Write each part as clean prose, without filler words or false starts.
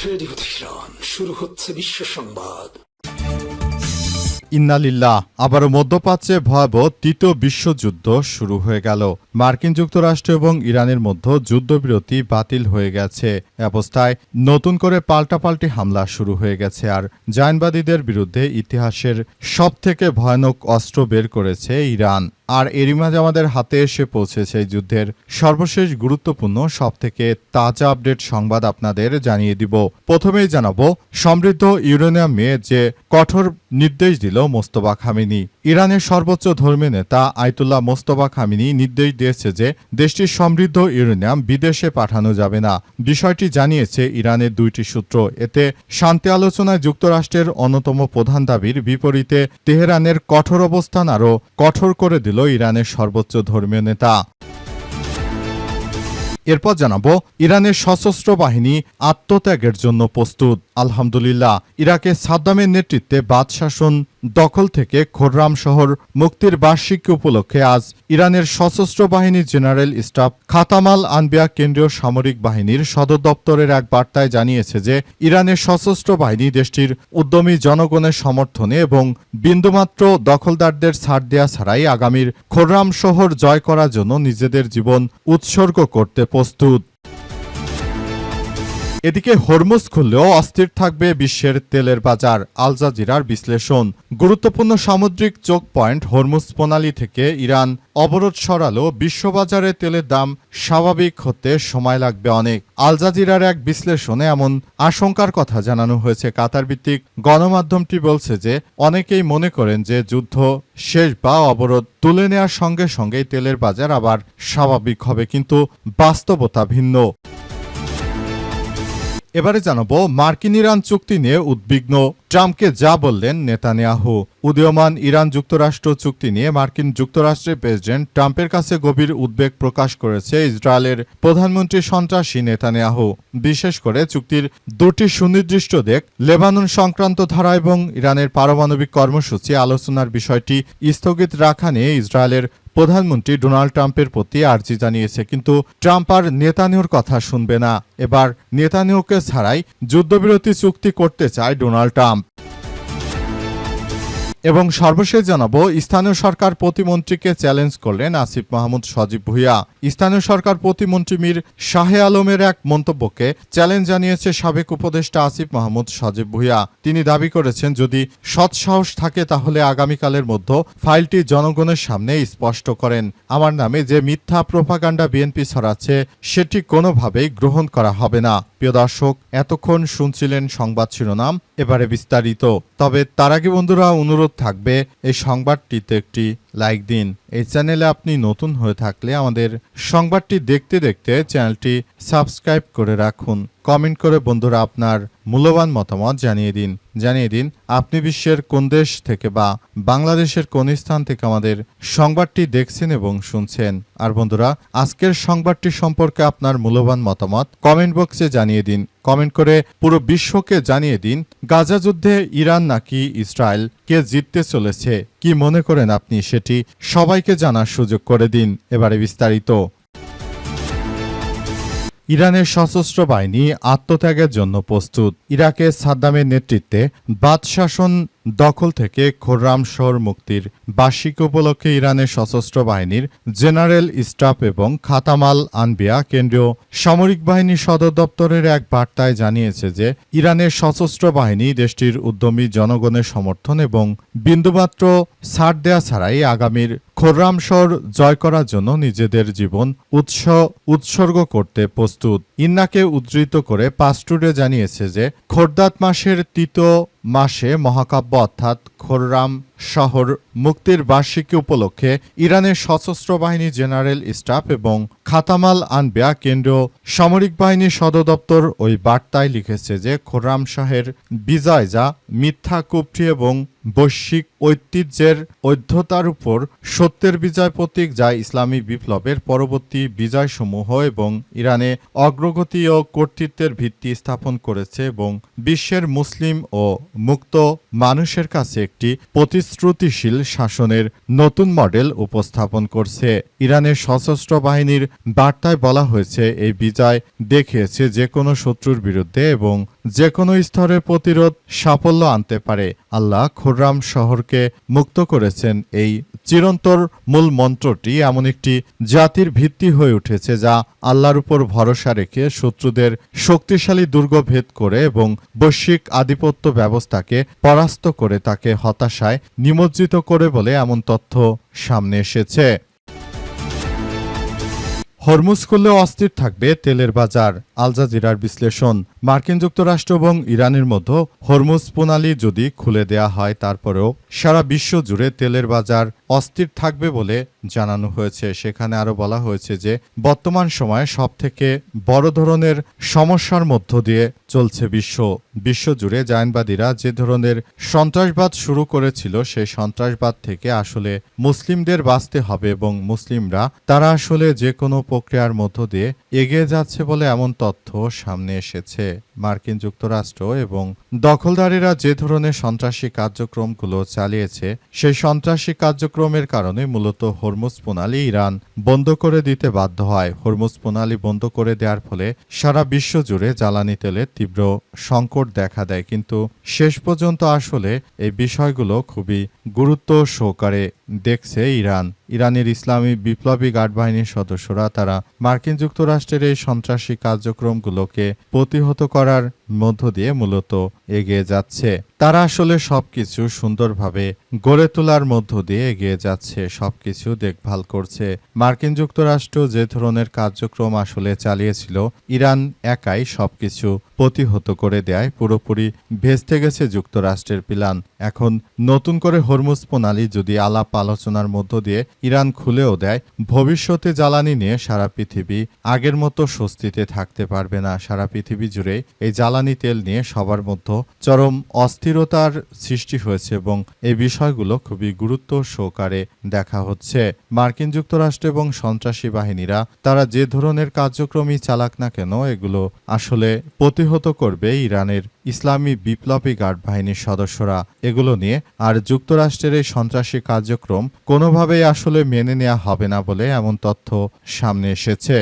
Radio Tehran, শুরু হচ্ছে বিশ্ব সংবাদ। ইন্নালিল্লাহ। আবারও মধ্যপ্রাচ্যে ভয়াবহ তৃতীয় বিশ্বযুদ্ধ শুরু হয়ে গেল। মার্কিন যুক্তরাষ্ট্র এবং ইরানের মধ্যে যুদ্ধবিরতি বাতিল হয়ে গেছে। অবস্থায় নতুন করে পাল্টাপাল্টি হামলা শুরু হয়ে গেছে। আর জায়নবাদীদের বিরুদ্ধে ইতিহাসের সবথেকে ভয়ানক অস্ত্র বের করেছে ইরান। আর এরই মাঝে আমাদের হাতে এসে পৌঁছেছে এই যুদ্ধের সর্বশেষ গুরুত্বপূর্ণ সবথেকে তাজা আপডেট সংবাদ আপনাদের জানিয়ে দিব। প্রথমেই জানাবো, সমৃদ্ধ ইউরেনিয়াম নিয়ে যে কঠোর নির্দেশ দিল মোস্তফা খামেনি। ইরানের সর্বোচ্চ ধর্মীয় নেতা আয়াতুল্লাহ মোস্তফা খামেনি নির্দেশ দিয়েছে যে দেশটির সমৃদ্ধ ইউরেনিয়াম বিদেশে পাঠানো যাবে না। বিষয়টি জানিয়েছে ইরানের দুইটি সূত্র। এতে শান্তি আলোচনায় যুক্তরাষ্ট্রের অন্যতম প্রধান দাবির বিপরীতে তেহরানের কঠোর অবস্থান আরও কঠোর করে দিল ইরানের সর্বোচ্চ ধর্মীয় নেতা। এরপর জানাবো, ইরানের সশস্ত্র বাহিনী আত্মত্যাগের জন্য প্রস্তুত। আলহামদুলিল্লাহ, ইরাকে সাদ্দামের নেতৃত্বে বাদ শাসন দখল থেকে খোররাম শহর মুক্তির বার্ষিকী উপলক্ষে আজ ইরানের সশস্ত্র বাহিনীর জেনারেল স্টাফ খাতামাল আনবিয়া কেন্দ্রীয় সামরিক বাহিনীর সদর দপ্তরের এক বার্তায় জানিয়েছে যে ইরানের সশস্ত্র বাহিনী দেশটির উদ্যমী জনগণের সমর্থনে এবং বিন্দুমাত্র দখলদারদের ছাড় দেয়া ছাড়াই আগামীর খোররাম শহর জয় করার জন্য নিজেদের জীবন উৎসর্গ করতে প্রস্তুত। এদিকে হরমুজ খুললেও অস্থির থাকবে বিশ্বের তেলের বাজার। আল জাজিরার বিশ্লেষণ। গুরুত্বপূর্ণ সামুদ্রিক চোখ পয়েন্ট হরমুজ প্রণালী থেকে ইরান অবরোধ সরালেও বিশ্ববাজারে তেলের দাম স্বাভাবিক হতে সময় লাগবে অনেক। আল জাজিরার এক বিশ্লেষণে এমন আশঙ্কার কথা জানানো হয়েছে। কাতার ভিত্তিক গণমাধ্যমটি বলছে যে অনেকেই মনে করেন যে যুদ্ধ শেষ বা অবরোধ তুলে নেওয়ার সঙ্গে সঙ্গেই তেলের বাজার আবার স্বাভাবিক হবে, কিন্তু বাস্তবতা ভিন্ন। এবারে জানাবো, মার্কিন ইরান চুক্তি নিয়ে উদ্বিগ্ন ট্রাম্পকে যা বললেন নেতানিয়াহু। উদীয়মান ইরান যুক্তরাষ্ট্র চুক্তি নিয়ে মার্কিন যুক্তরাষ্ট্রের প্রেসিডেন্ট ট্রাম্পের কাছে গভীর উদ্বেগ প্রকাশ করেছে ইসরায়েলের প্রধানমন্ত্রী সন্ত্রাসী নেতানিয়াহু। বিশেষ করে চুক্তির দুটি সুনির্দিষ্ট দিক, লেবানন সংক্রান্ত ধারা এবং ইরানের পারমাণবিক কর্মসূচি আলোচনার বিষয়টি স্থগিত রাখা নিয়ে ইসরায়েলের প্রধানমন্ত্রী ডোনাল্ড ট্রাম্পের প্রতি আর্জি জানিয়েছে। কিন্তু ট্রাম্প আর নেতানিয়াহুর কথা শুনবে না। এবার নেতানিয়াহুকে ছাড়াই যুদ্ধবিরতি চুক্তি করতে চায় ডোনাল্ড ট্রাম্প। এবং সর্বশেষ জানাবো, স্থানীয় সরকার প্রতিমন্ত্রীকে চ্যালেঞ্জ করলেন আসিফ মাহমুদ সজীব ভুঁইয়া। স্থানীয় সরকার প্রতিমন্ত্রী মীর শাহে আলমের এক মন্তব্যকে চ্যালেঞ্জ জানিয়েছে সাবেক উপদেষ্টা আসিফ মাহমুদ সজীব ভুঁইয়া। তিনি দাবি করেছেন, যদি সৎসাহস থাকে তাহলে আগামীকালের মধ্যে ফাইলটি জনগণের সামনে স্পষ্ট করেন। আমার নামে যে মিথ্যা প্রোপাগান্ডা বিএনপি ছড়াচ্ছে সেটি কোনোভাবেই গ্রহণ করা হবে না। প্রিয় দর্শক, এতক্ষণ শুনছিলেন সংবাদ শিরোনাম, এবারে বিস্তারিত। তবে তার আগে বন্ধুরা অনুরোধ থাকবে, এই সংবাদটিতে একটি লাইক দিন। এই চ্যানেলে আপনি নতুন হয়ে থাকলে আমাদের সংবাদটি দেখতে দেখতে চ্যানেলটি সাবস্ক্রাইব করে রাখুন। কমেন্ট করে বন্ধুরা আপনার মূল্যবান মতামত জানিয়ে দিন আপনি বিশ্বের কোন দেশ থেকে বা বাংলাদেশের কোন স্থান থেকে আমাদের সংবাদটি দেখছেন এবং শুনছেন। আর বন্ধুরা, আজকের সংবাদটি সম্পর্কে আপনার মূল্যবান মতামত কমেন্ট বক্সে জানিয়ে দিন। কমেন্ট করে পুরো বিশ্বকে জানিয়ে দিন, গাজা যুদ্ধে ইরান নাকি ইসরায়েল কে জিততে চলেছে। কি মনে করেন আপনি সেটি সবাইকে জানার সুযোগ করে দিন। এবারে বিস্তারিত। ইরানের সশস্ত্র বাহিনী আত্মত্যাগের জন্য প্রস্তুত। ইরাকে সাদ্দামের নেতৃত্বে বাদ শাসন দখল থেকে খোররাম শহর মুক্তির বার্ষিকী উপলক্ষে ইরানের সশস্ত্র বাহিনীর জেনারেল স্টাফ এবং খাতামাল আনবিয়া কেন্দ্রীয় সামরিক বাহিনীর সদর দপ্তরের এক বার্তায় জানিয়েছে যে ইরানের সশস্ত্র বাহিনী দেশটির উদ্যমী জনগণের সমর্থন এবং বিন্দুমাত্র ছাড় দেয়া ছাড়াই আগামীর খোররাম শহর জয় করার জন্য নিজেদের জীবন উৎসর্গ করতে প্রস্তুত। ইন্নাকে উদ্ধৃত করে পাস্টুডে জানিয়েছে যে খোরদাত মাসের তৃতীয় মাসে মহাকাব্য অর্থাৎ খোররাম শহর মুক্তির বার্ষিকী উপলক্ষে ইরানের সশস্ত্র বাহিনী জেনারেল স্টাফ এবং খাতামাল আনবিয়া কেন্দ্রীয় সামরিক বাহিনীর সদর দপ্তর ওই বার্তায় লিখেছে যে খোররাম শাহের বিজয় যা মিথ্যা কুফরি এবং বৈশ্বিক ঐতিহ্যের ঐধ্যতার উপর সত্যের বিজয় প্রতীক, যা ইসলামী বিপ্লবের পরবর্তী বিজয়সমূহ এবং ইরানে অগ্রগতি ও কর্তৃত্বের ভিত্তি স্থাপন করেছে এবং বিশ্বের মুসলিম ও মুক্ত মানুষের কাছে একটি প্রতিশ্রুতিশীল শাসনের নতুন মডেল উপস্থাপন করছে। ইরানের সশস্ত্র বাহিনীর বার্তায় বলা হয়েছে, এই বিজয় দেখিয়েছে যে কোনো শত্রুর বিরুদ্ধে এবং যে কোনো স্তরের প্রতিরোধ সাফল্য আনতে পারে। আল্লাহ খুররাম শহরকে মুক্ত করেছেন। এই চিরন্তর মূল মন্ত্রটি এমন একটি জাতির ভিত্তি হয়ে উঠেছে যা আল্লাহর উপর ভরসা রেখে শত্রুদের শক্তিশালী দুর্গ ভেদ করে এবং বৈশ্বিক আধিপত্য ব্যবস্থাকে পরাস্ত করে তাকে হতাশায় নিমজ্জিত করে বলে এমন তথ্য সামনে এসেছে। হরমুজ খুললে অস্থির থাকবে তেলের বাজার। আল জাজিরার বিশ্লেষণ, মার্কিন যুক্তরাষ্ট্র এবং ইরানের মধ্যে হরমুজ প্রণালী যদি খুলে দেয়া হয় তারপরেও সারা বিশ্ব জুড়ে তেলের বাজার অস্থির থাকবে বলে জানানো হয়েছে। সেখানে আরও বলা হয়েছে যে বর্তমান সময়ে সবথেকে বড় ধরনের সমস্যার মধ্য দিয়ে চলছে বিশ্বজুড়ে জায়নবাদীরা যে ধরনের সন্ত্রাসবাদ শুরু করেছিল সেই সন্ত্রাসবাদ থেকে আসলে মুসলিমদের বাঁচতে হবে এবং মুসলিমরা তারা আসলে যে কোনো প্রক্রিয়ার মধ্য দিয়ে এগিয়ে যাচ্ছে বলে এমন তথ্য সামনে এসেছে। মার্কিন যুক্তরাষ্ট্র এবং দখলদারেরা যে ধরনের সন্ত্রাসী কার্যক্রমগুলো চালিয়েছে সেই সন্ত্রাসী কার্যক্রমের কারণে মূলত হরমুজ প্রণালী ইরান বন্ধ করে দিতে বাধ্য হয়। হরমুজ প্রণালী বন্ধ করে দেওয়ার ফলে সারা বিশ্ব জুড়ে জ্বালানি তেলের তীব্র সংকট দেখা দেয়। কিন্তু শেষ পর্যন্ত আসলে এই বিষয়গুলো খুবই গুরুত্ব সহকারে দেখছে ইরানের ইসলামী বিপ্লবী গার্ড বাহিনীর সদস্যরা তারা মার্কিন যুক্তরাষ্ট্রের এই সন্ত্রাসী কার্যক্রমগুলোকে প্রতিহত করার মধ্য দিয়ে মূলত এগিয়ে যাচ্ছে। তারা আসলে সবকিছু সুন্দরভাবে গড়ে তোলার মধ্য দিয়ে এগিয়ে যাচ্ছে, সবকিছু দেখভাল করছে। মার্কিন যুক্তরাষ্ট্র যে ধরনের কার্যক্রম আসলে চালিয়েছিল ইরান একাই সবকিছু প্রতিহত করে দেয়। পুরোপুরি ভেস্তে গেছে যুক্তরাষ্ট্রের প্ল্যান। এখন নতুন করে হরমুজ প্রণালী যদি আলাপ আলোচনার মধ্য দিয়ে ইরান খুলেও দেয়, ভবিষ্যতে জ্বালানি নিয়ে সারা পৃথিবী আগের মতো স্বস্তিতে থাকতে পারবে না। সারা পৃথিবী জুড়ে এই জ্বালানি তেল নিয়ে সবার মধ্যে চরম অস্থিরতার সৃষ্টি হয়েছে এবং এই বিষয়গুলো খুবই গুরুত্ব সহকারে দেখা হচ্ছে। মার্কিন যুক্তরাষ্ট্র এবং সন্ত্রাসী বাহিনীরা তারা যে ধরনের কার্যক্রমই চালাক না কেন এগুলো আসলে প্রতিহত করবে ইরানের ইসলামী বিপ্লবী গার্ড বাহিনীর সদস্যরা। এগুলো নিয়ে আর যুক্তরাষ্ট্রের এই সন্ত্রাসী কার্যক্রম কোনোভাবেই আসলে মেনে নেওয়া হবে না বলে এমন তথ্য সামনে এসেছে।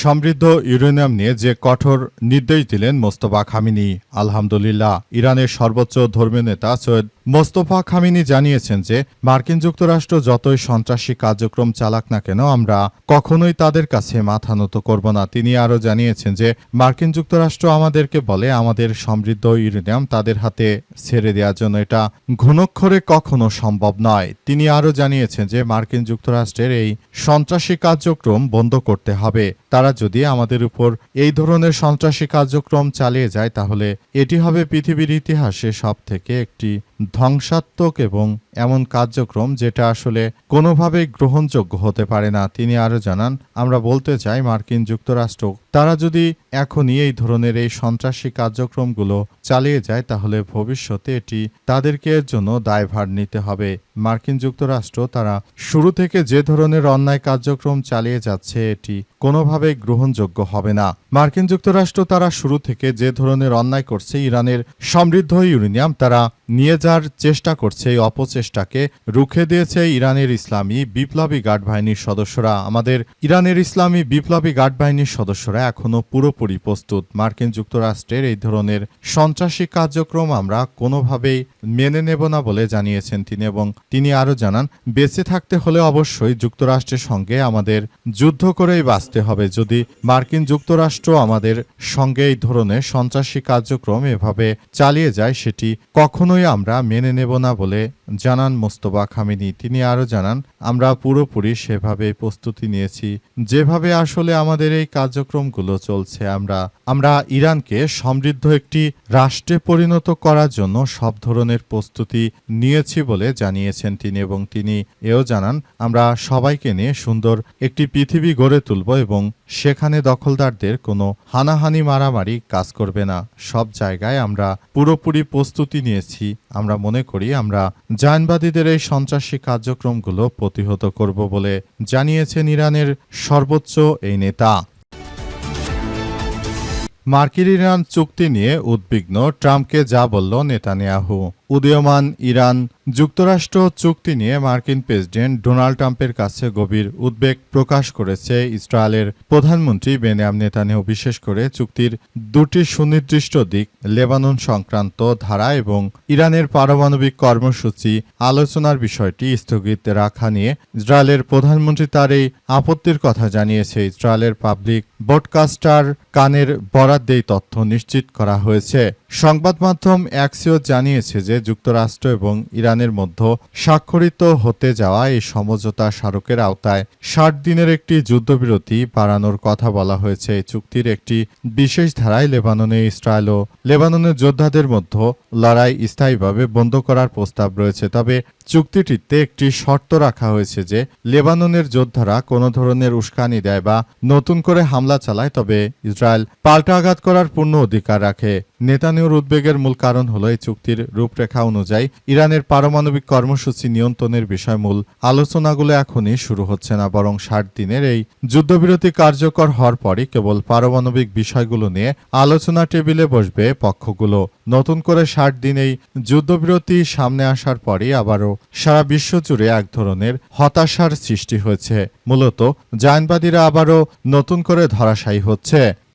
সমৃদ্ধ ইউরেনিয়াম নিয়ে যে কঠোর নির্দেশ দিলেন মোস্তফা খামেনি, আলহামদুলিল্লাহ। ইরানের সর্বোচ্চ ধর্মীয় নেতা সৈয়দ মোস্তফা খামেনি জানিয়েছেন যে মার্কিন যুক্তরাষ্ট্র যতই সন্ত্রাসী কার্যক্রম চালাক না কেন আমরা কখনোই তাদের কাছে মাথা নত করব না। তিনি আরও জানিয়েছেন যে মার্কিন যুক্তরাষ্ট্র আমাদেরকে বলে আমাদের সমৃদ্ধ ইউরেনিয়াম তাদের হাতে ছেড়ে দেওয়ার জন্য, এটা ঘুণাক্ষরে কখনো সম্ভব নয়। তিনি আরও জানিয়েছেন যে মার্কিন যুক্তরাষ্ট্রের এই সন্ত্রাসী কার্যক্রম বন্ধ করতে হবে। তারা যদি আমাদের উপর এই ধরনের সন্ত্রাসী কার্যক্রম চালিয়ে যায় তাহলে এটি হবে পৃথিবীর ইতিহাসে সবথেকে একটি ধ্বংসাত্মক এবং এমন কার্যক্রম যেটা আসলে কোনোভাবেই গ্রহণযোগ্য হতে পারে না। তিনি আরও জানান, আমরা বলতে চাই মার্কিন যুক্তরাষ্ট্র তারা যদি এখনই এই ধরনের এই সন্ত্রাসী কার্যক্রমগুলো চালিয়ে যায় তাহলে ভবিষ্যতে এটি তাদেরকে এর জন্য দায়ভার নিতে হবে। মার্কিন যুক্তরাষ্ট্র তারা শুরু থেকে যে ধরনের অন্যায় কার্যক্রম চালিয়ে যাচ্ছে এটি কোনোভাবেই গ্রহণযোগ্য হবে না। মার্কিন যুক্তরাষ্ট্র তারা শুরু থেকে যে ধরনের অন্যায় করছে, ইরানের সমৃদ্ধ ইউরেনিয়াম তারা নিয়ে যাওয়ার চেষ্টা করছে, এই অপচেষ্টাকে রুখে দিয়েছে ইরানের ইসলামী বিপ্লবী গার্ড বাহিনীর সদস্যরা। আমাদের ইরানের ইসলামী বিপ্লবী গার্ড বাহিনীর সদস্যরা এখনো পুরোপুরি প্রস্তুত। মার্কিন যুক্তরাষ্ট্রের এই ধরনের সন্ত্রাসী কার্যক্রম আমরা কোনোভাবেই মেনে নেব না বলে জানিয়েছেন তিনি। এবং তিনি আরও জানান, বেঁচে থাকতে হলে অবশ্যই যুক্তরাষ্ট্রের সঙ্গে আমাদের যুদ্ধ করেই বাঁচতে হবে। যদি মার্কিন যুক্তরাষ্ট্র আমাদের সঙ্গে এই ধরনের সন্ত্রাসী কার্যক্রম এভাবে চালিয়ে যায় সেটি কখনোই আমরা মেনে নেব না বলে জানান মোস্তফা খামেনি। তিনি আরও জানান, আমরা পুরোপুরি সেভাবে প্রস্তুতি নিয়েছি যেভাবে আসলে আমাদের এই কার্যক্রমগুলো চলছে। আমরা ইরানকে সমৃদ্ধ একটি রাষ্ট্রে পরিণত করার জন্য সব ধরনের প্রস্তুতি নিয়েছি বলে জানিয়েছেন তিনি। এবং তিনি এও জানান, আমরা সবাইকে নিয়ে সুন্দর একটি পৃথিবী গড়ে তুলব এবং সেখানে দখলদারদের কোনো হানাহানি মারামারি কাজ করবে না। সব জায়গায় আমরা পুরোপুরি প্রস্তুতি নিয়েছি। আমরা মনে করি আমরা জায়নবাদীদের এই সন্ত্রাসী কার্যক্রমগুলো প্রতিহত করব বলে জানিয়েছেন ইরানের সর্বোচ্চ এই নেতা। মার্কিন ইরান চুক্তি নিয়ে উদ্বিগ্ন ট্রাম্পকে যা বলল নেতানিয়াহু। উদীয়মান ইরান যুক্তরাষ্ট্র চুক্তি নিয়ে মার্কিন প্রেসিডেন্ট ডোনাল্ড ট্রাম্পের কাছে গভীর উদ্বেগ প্রকাশ করেছে ইসরায়েলের প্রধানমন্ত্রী বেনিয়ামিন নেতানিয়াহু। বিশেষ করে চুক্তির দুটি সুনির্দিষ্ট দিক, লেবানন সংক্রান্ত ধারা এবং ইরানের পারমাণবিক কর্মসূচি আলোচনার বিষয়টি স্থগিত রাখা নিয়ে ইসরায়েলের প্রধানমন্ত্রী তার এই আপত্তির কথা জানিয়েছে। ইসরায়েলের পাবলিক ব্রডকাস্টার কানের বরাত দিয়ে তথ্য নিশ্চিত করা হয়েছে। সংবাদ মাধ্যম অ্যাক্সিওস জানিয়েছে যে যুক্তরাষ্ট্র এবং ইরানের মধ্যে স্বাক্ষরিত হতে যাওয়া এই সমঝোতা স্মারকের আওতায় ৬০ দিনের একটি যুদ্ধবিরতি বাড়ানোর কথা বলা হয়েছে। এই চুক্তির একটি বিশেষ ধারায় লেবাননে ইসরায়েল ও লেবাননের যোদ্ধাদের মধ্যে লড়াই স্থায়ীভাবে বন্ধ করার প্রস্তাব রয়েছে। তবে চুক্তিটিতে একটি শর্ত রাখা হয়েছে যে লেবাননের যোদ্ধারা কোনো ধরনের উস্কানি দেয় বা নতুন করে হামলা চালায় তবে ইসরায়েল পাল্টা আঘাত করার পূর্ণ অধিকার রাখে। নেতানিয়াহুর উদ্বেগের মূল কারণ হলো এই চুক্তির রূপরেখা অনুযায়ী ইরানের পারমাণবিক কর্মসূচি নিয়ন্ত্রণের বিষয় মূল আলোচনাগুলো এখনই শুরু হচ্ছে না, বরং ৬০ দিনের এই যুদ্ধবিরতি কার্যকর হওয়ার পরই কেবল পারমাণবিক বিষয়গুলো নিয়ে আলোচনা টেবিলে বসবে পক্ষগুলো। নতুন করে ৬০ দিন এই যুদ্ধবিরতি সামনে আসার পরই আবারও সারা বিশ্ব জুড়ে এক ধরনের হতাশার সৃষ্টি হয়েছে। মূলত জায়নবাদীরা আবারও নতুন করে ধরাশায়ী হচ্ছে।